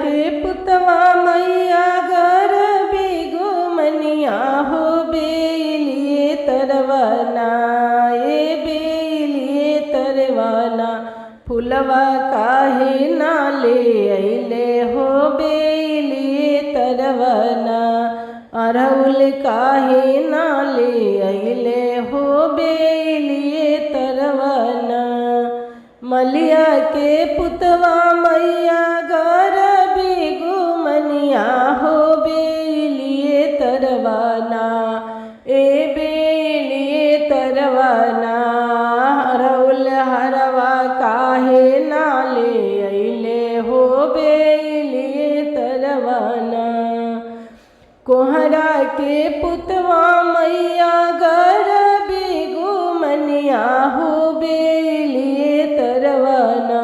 के पुतवा मैया गरबी गुमनिया हो बेलिए तरवाना ए बेलिए तरवाना फुलवा काहे ना ले अइले हो बेलिए तरवाना अरहुल काहे ना ले अइले हो बेलिए तरवाना मलिया के पुतवा मैया गरबी गुमनिया हो बेलिए तरवाना ए बेलिए तरवाना अरहुल हरवा काहे ना ले अइले हो बेलिए तरवाना कोहरा के पुतवा मैया गरबी गुमनिया हो बेलिए तरवाना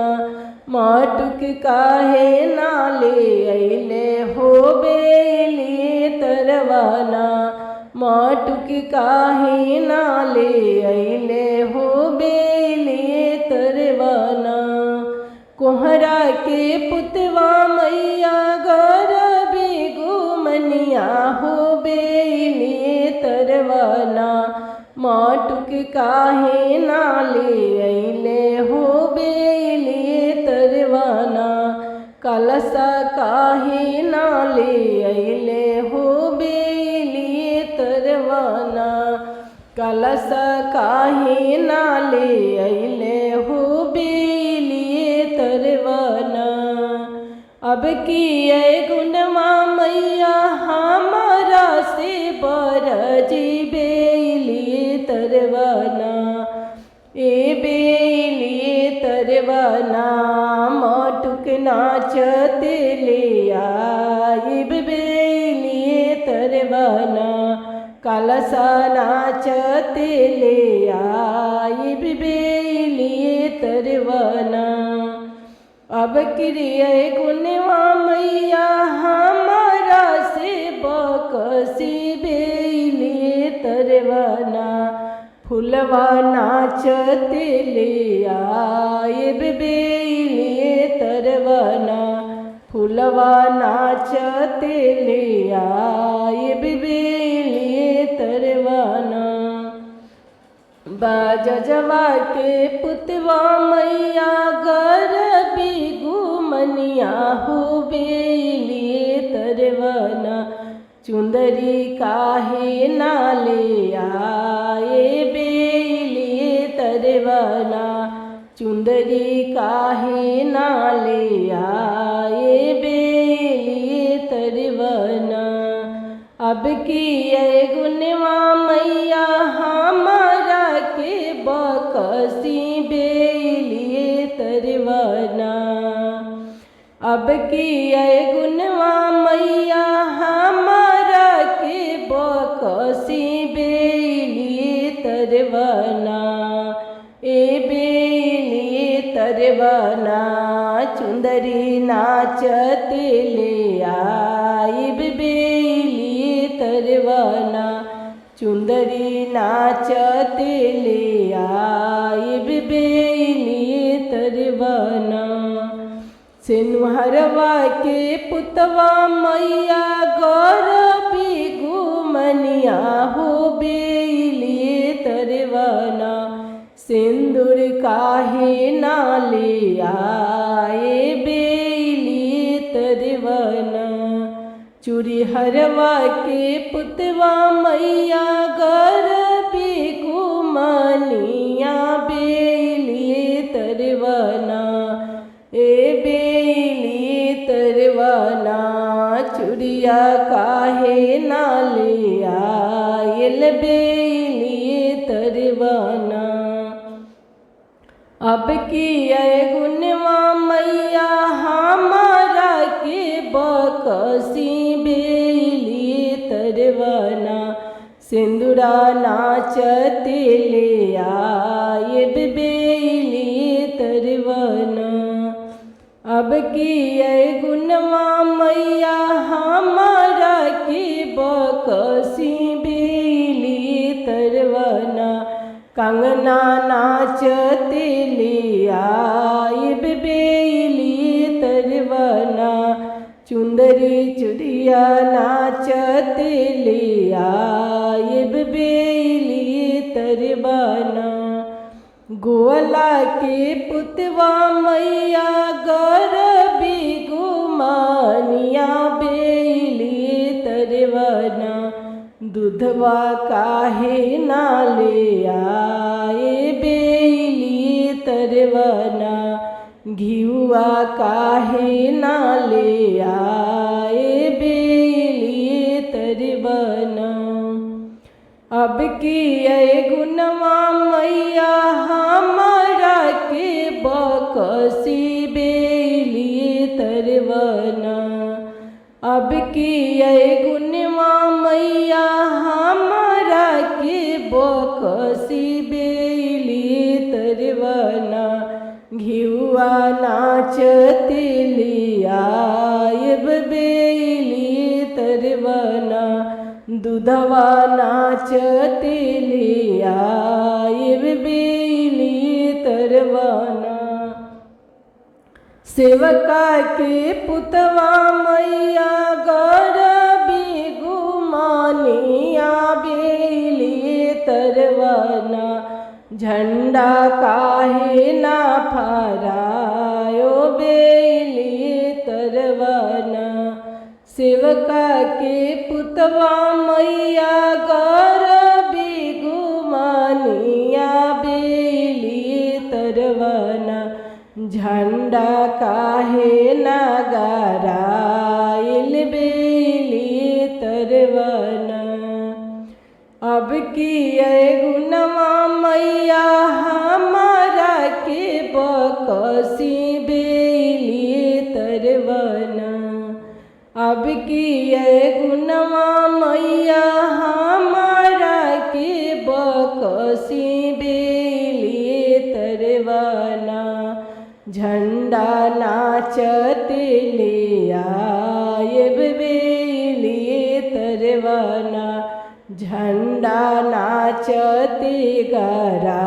माटुक काहे ना ले अइले हो बेलिए तरवाना माटुक काहे ना ले अइले हो बेलिए तरवाना कोहरा के पुतवा मैया गरबी गुमनिया हो बेलिए तरवाना माटुक काहे ना ले अइले हो बेलिए तरवाना कलसा काहे ना ले अइले हो बेलिए तरवाना कलसा काहे ना ले अइले हो बेलिए तरवाना अब किए गुणवा मैया हमारा से बरजी बेलिए तरवाना ए बेलिए तरवाना माटुक नाचते ले आइब बेलिए तरवाना कलसा नाचते ले आइब बेलिए तरवाना अब क्रिय गुणवा मैया हमारा से बकसी बेलिए तरवाना फुलवा नाचते ले आइब बेलिए तरवाना फुलवा नाचते ले आइब बेलिए तरवाना बाजवा के पुतवा मैया गरबी गुमनिया हो बेलिए तरवाना चुंदरी काहे ना ले आए बेलिए तरवाना चुंदरी काहे ना ले आए बेलिए तरवाना अब किए गुणवा मैया हमारा के बकसी बेलिए तरवाना अब किए गुणवा मैया हमारा के बकसी बेलिए तरवाना ए बेलिए तरवाना चुंदरी नाचते ले आइब बेलिए तरवाना चुंदरी नाचते ले आइब बेलिए तरवाना सिनुहरवा के पुतवा मैया गरबी गुमनिया हो बेलिए तरवाना सिंदूर काहे ना ले आए बेलिए तरवाना चूड़ी हरवा के पुतवा मैया गरबी गुमनिया बेलिए तरवाना ए बेलिए तरवाना चूड़िया काहे ना ले आयल बेलिए तरवाना अब किए गुणवा मैया हमारा के बकसी बेलिए तरवाना सिंदूरा नाचते ले आइब बेलिए तरवाना अब किए गुणवा मैया हमारा के बकसी बेलिए तरवाना कंगना नाचते ले आइब बेलिए तरवाना चुंदरी चुड़िया नाचत ले आयब बेली तरवाना। गोला के पुतवा मैया गरबी गुमानिया बेली तरवाना। दूधवा काहे ना ले आए बेली तरवाना। घिउआ काहे ना ले आए बेली तरवाना। अब की गुनवा मैया हमारा के बकसी बेली तरवाना। अब की गुनवा मैया हमारा के बकसी बेली तरवाना। घिउआ नाचत ले आयब बेली तरवाना। दूधवा नाचत ले आयब बेली तरवाना। सेवका के पुतवा मैया गरबी गुमानिया बेली तरवाना। झंडा काहे ना फहरायो बेली तरवाना। सेवका के पुतवा मैया गरबी गुमानिया बेली तरवाना। झंडा काहे ना गराइल बेली तरवाना। अब की गुनवा मैया हमारा के बकसी बेली तरवाना। अब की गुनवा मैया हमारा के बकसी बेली तरवाना। झंडा नाचत ले आयब बेली तरवाना। झंडा नाचत गरा